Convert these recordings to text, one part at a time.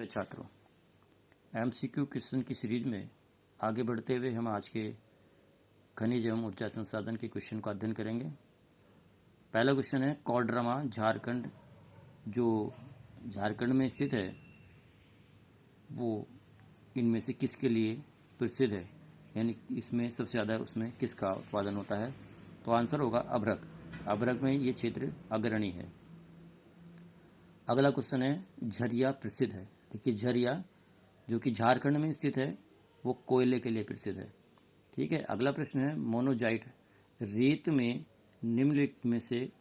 छात्रों, MCQ question की series में आगे बढ़ते हुए हम आज के खनिज एवं ऊर्जा संसाधन के क्वेश्चन का अध्ययन करेंगे। पहला क्वेश्चन है, कोडरमा झारखंड जो झारखंड में स्थित है वो इनमें से किसके लिए प्रसिद्ध है, यानी इसमें सबसे ज़्यादा उसमें किसका उत्पादन होता है। तो आंसर होगा अभ्रक। अभ्रक में ये क्षेत्र अग्रणी है। अगला क्वेश्चन है, झरिया प्रसिद्ध है। देखिए, झरिया जो कि झारखंड में स्थित है वो कोयले के लिए प्रसिद्ध है। ठीक है। अगला प्रश्न है, मोनोजाइट रेत में निम्नलिखित में से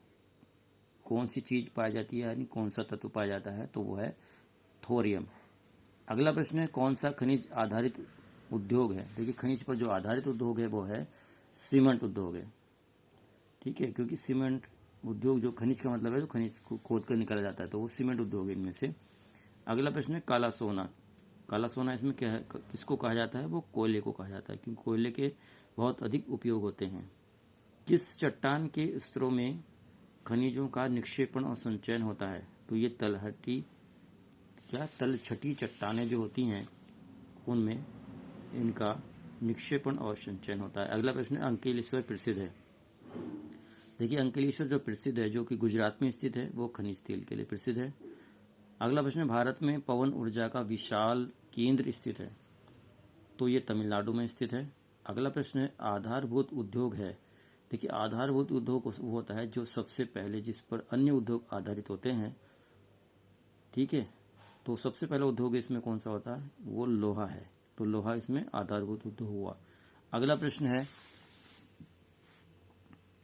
कौन सी चीज पाई जाती है, यानी कौन सा तत्व पाया जाता है। तो वो है थोरियम। अगला प्रश्न है, कौन सा खनिज आधारित उद्योग है। देखिए, खनिज पर जो आधारित उद्योग है वो है सीमेंट उद्योग है। ठीक है, क्योंकि सीमेंट उद्योग जो खनिज का मतलब है, जो खनिज को खोद कर निकाला जाता है, तो वो सीमेंट उद्योग है इनमें से। अगला प्रश्न है, काला सोना। काला सोना इसमें क्या है, किसको कहा जाता है। वो कोयले को कहा जाता है, क्योंकि कोयले के बहुत अधिक उपयोग होते हैं। किस चट्टान के स्तरों में खनिजों का निक्षेपण और संचयन होता है। तो ये तलछटी चट्टानें जो होती हैं उनमें इनका निक्षेपण और संचयन होता है। अगला प्रश्न है, अंकिलेश्वर प्रसिद्ध है। देखिए, अंकिलेश्वर जो प्रसिद्ध है, जो कि गुजरात में स्थित है, वो खनिज तेल के लिए प्रसिद्ध है। अगला प्रश्न है, भारत में पवन ऊर्जा का विशाल केंद्र स्थित है। तो ये तमिलनाडु में स्थित है। अगला प्रश्न है, आधारभूत उद्योग है। देखिए, आधारभूत उद्योग वो होता है जो सबसे पहले जिस पर अन्य उद्योग आधारित होते हैं। ठीक है, तो सबसे पहला उद्योग इसमें कौन सा होता है, वो लोहा है। तो लोहा इसमें आधारभूत उद्योग हुआ। अगला प्रश्न है,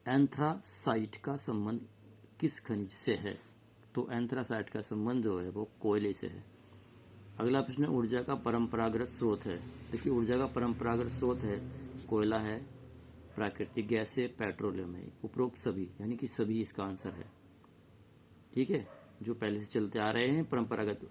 एंथ्रासाइट का संबंध किस खनिज से है। तो एंथ्रासाइट का संबंध जो है वो कोयले से है। अगला प्रश्न, ऊर्जा का परंपरागत स्रोत है। देखिए, ऊर्जा का परंपरागत स्रोत है कोयला है, प्राकृतिक गैस है, पेट्रोलियम है। उपरोक्त सभी, यानी कि सभी इसका आंसर है। ठीक है, जो पहले से चलते आ रहे हैं परंपरागत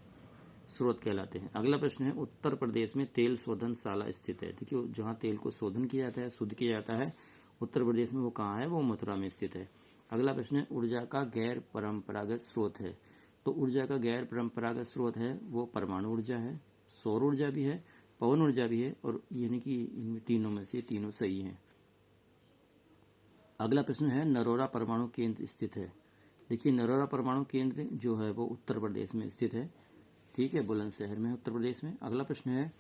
स्रोत कहलाते हैं। अगला प्रश्न है, उत्तर प्रदेश में तेल शोधनशाला स्थित है। देखिए, जहाँ तेल को शोधन किया जाता है, शुद्ध किया जाता है, उत्तर प्रदेश में वो कहाँ है, वो मथुरा में स्थित है। अगला प्रश्न है, ऊर्जा का गैर परंपरागत स्रोत है। तो ऊर्जा का गैर परंपरागत स्रोत है वो परमाणु ऊर्जा है, सौर ऊर्जा भी है, पवन ऊर्जा भी है, और यानी कि इनमें तीनों में से तीनों सही हैं। अगला प्रश्न है, नरोरा परमाणु केंद्र स्थित है। देखिए, नरोरा परमाणु केंद्र जो है वो उत्तर प्रदेश में स्थित है। ठीक है, बुलंदशहर में, उत्तर प्रदेश में। अगला प्रश्न है,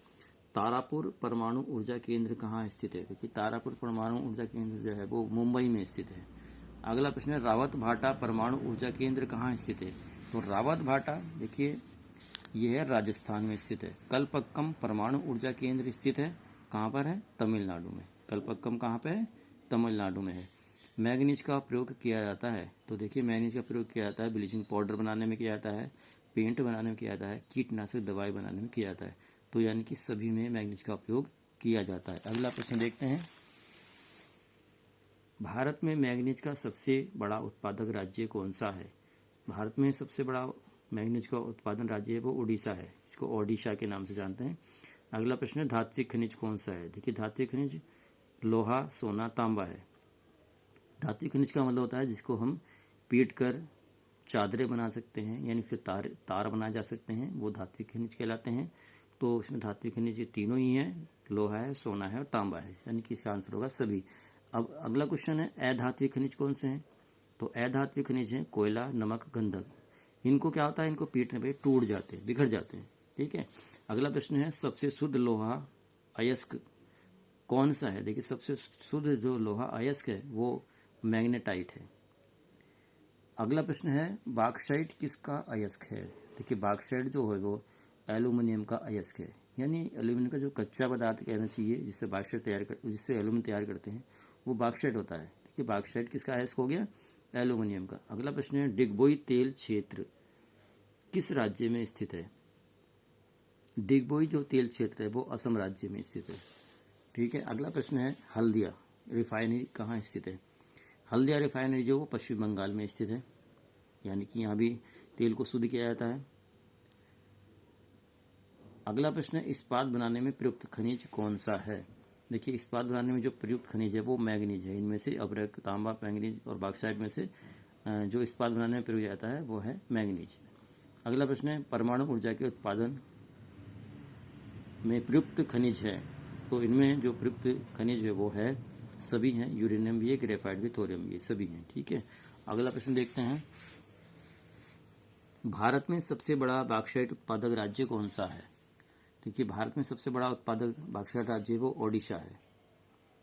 तारापुर परमाणु ऊर्जा केंद्र कहाँ स्थित है। देखिए, तारापुर परमाणु ऊर्जा केंद्र जो है वो मुंबई में स्थित है। अगला प्रश्न है, रावत भाटा परमाणु ऊर्जा केंद्र कहाँ स्थित है। तो रावत भाटा देखिए यह है राजस्थान में स्थित है। कलपक्कम परमाणु ऊर्जा केंद्र स्थित है कहाँ पर है, तमिलनाडु में। कलपक्कम कहाँ पे है, तमिलनाडु में है। मैग्नीज का प्रयोग किया जाता है। तो देखिए, मैग्नीज का प्रयोग किया जाता है ब्लीचिंग पाउडर बनाने में किया जाता है, पेंट बनाने में किया जाता है, कीटनाशक दवाई बनाने में किया जाता है। तो यानी कि सभी में मैग्नीज का उपयोग किया जाता है। अगला प्रश्न देखते हैं, भारत में मैग्नीज का सबसे बड़ा उत्पादक राज्य कौन सा है। भारत में सबसे बड़ा मैग्नीज का उत्पादन राज्य है वो उड़ीसा है, इसको ओडिशा के नाम से जानते हैं। अगला प्रश्न है, धात्विक खनिज कौन सा है। देखिए, धात्विक खनिज लोहा, सोना, तांबा है। धात्विक खनिज का मतलब होता है जिसको हम पीट कर चादरें बना सकते हैं, यानी फिर तार बनाए जा सकते हैं, वो धात्विक खनिज कहलाते हैं। तो इसमें धात्विक खनिज ये तीनों ही हैं, लोहा है, सोना है और तांबा है, यानी कि इसका आंसर होगा सभी। अब अगला क्वेश्चन है, अधात्विक खनिज कौन से हैं। तो अधात्विक खनिज है कोयला, नमक, गंधक। इनको क्या होता है, इनको पीटने पे टूट जाते हैं, बिखर जाते हैं। ठीक है। अगला प्रश्न है, सबसे शुद्ध लोहा अयस्क कौन सा है। देखिए, सबसे शुद्ध जो लोहा अयस्क है वो मैग्नेटाइट है। अगला प्रश्न है, बॉक्साइट किसका अयस्क है। देखिए, बॉक्साइट जो है वो एल्यूमिनियम का अयस्क है, यानी एल्यूमिनियम का जो कच्चा पदार्थ कहना चाहिए जिससे बॉक्साइट जिससे एल्यूमिनियम तैयार करते हैं वो बॉक्साइट होता है। देखिए, बॉक्साइट किसका अयस्क हो गया, एल्यूमिनियम का। अगला प्रश्न है, डिगबोई तेल क्षेत्र किस राज्य में स्थित है। डिगबोई जो तेल क्षेत्र है वो असम राज्य में स्थित है। ठीक है। अगला प्रश्न है, हल्दिया रिफाइनरी कहाँ स्थित है। हल्दिया रिफाइनरी जो वो पश्चिम बंगाल में स्थित है, यानी कि यहाँ भी तेल को शुद्ध किया जाता है। अगला प्रश्न है, इस्पात बनाने में प्रयुक्त खनिज कौन सा है। देखिए, इस्पात बनाने में जो प्रयुक्त खनिज है वो मैग्नीज है। इनमें से अभ्रक, तांबा, मैग्नीज और बॉक्साइट में से जो इस्पात बनाने में प्रयोग जाता है वो है मैग्नीज। अगला प्रश्न है, परमाणु ऊर्जा के उत्पादन में प्रयुक्त खनिज है, तो इनमें जो प्रयुक्त खनिज है वो है, सभी हैं, यूरेनियम भी है, ग्रेफाइट भी, थोरियम भी, सभी हैं। ठीक है, अगला प्रश्न देखते हैं। भारत में सबसे बड़ा बॉक्साइट उत्पादक राज्य कौन सा है? देखिए, भारत में सबसे बड़ा उत्पादक बॉक्साइट राज्य वो ओडिशा है।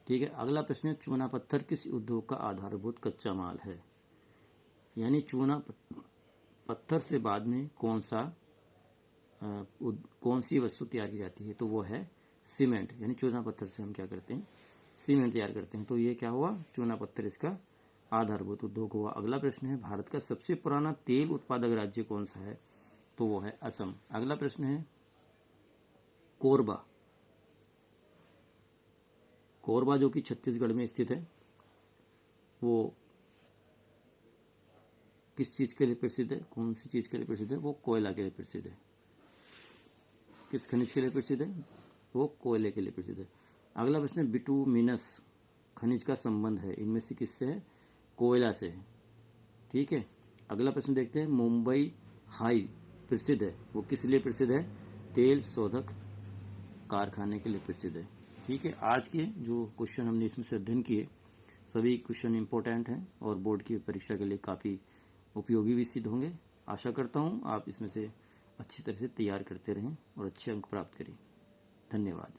ठीक है, अगला प्रश्न है, चूना पत्थर किस उद्योग का आधारभूत कच्चा माल है? यानी चूना पत्थर से बाद में कौन सी वस्तु तैयार की जाती है? तो वो है सीमेंट। यानी चूना पत्थर से हम क्या करते हैं? सीमेंट तैयार करते हैं। तो ये क्या हुआ? चूना पत्थर इसका आधारभूत उद्योग हुआ। अगला प्रश्न है, भारत का सबसे पुराना तेल उत्पादक राज्य कौन सा है? तो वो है असम। अगला प्रश्न है, कोरबा। कोरबा जो कि छत्तीसगढ़ में स्थित है, वो किस चीज के लिए प्रसिद्ध है? कौन सी चीज के लिए प्रसिद्ध है? वो कोयला के लिए प्रसिद्ध है। किस खनिज के लिए प्रसिद्ध है? वो कोयले के लिए प्रसिद्ध है। अगला प्रश्न है, बिटुमिनस खनिज का संबंध है इनमें से किससे है? कोयला से है। ठीक है, अगला प्रश्न देखते हैं, मुंबई हाई प्रसिद्ध है, वो किस लिए प्रसिद्ध है? तेल शोधक कारखाने के लिए प्रसिद्ध है। ठीक है, आज के जो क्वेश्चन हमने इसमें से अध्ययन किए, सभी क्वेश्चन इंपॉर्टेंट हैं और बोर्ड की परीक्षा के लिए काफ़ी उपयोगी भी सिद्ध होंगे। आशा करता हूँ आप इसमें से अच्छी तरह से तैयार करते रहें और अच्छे अंक प्राप्त करें। धन्यवाद।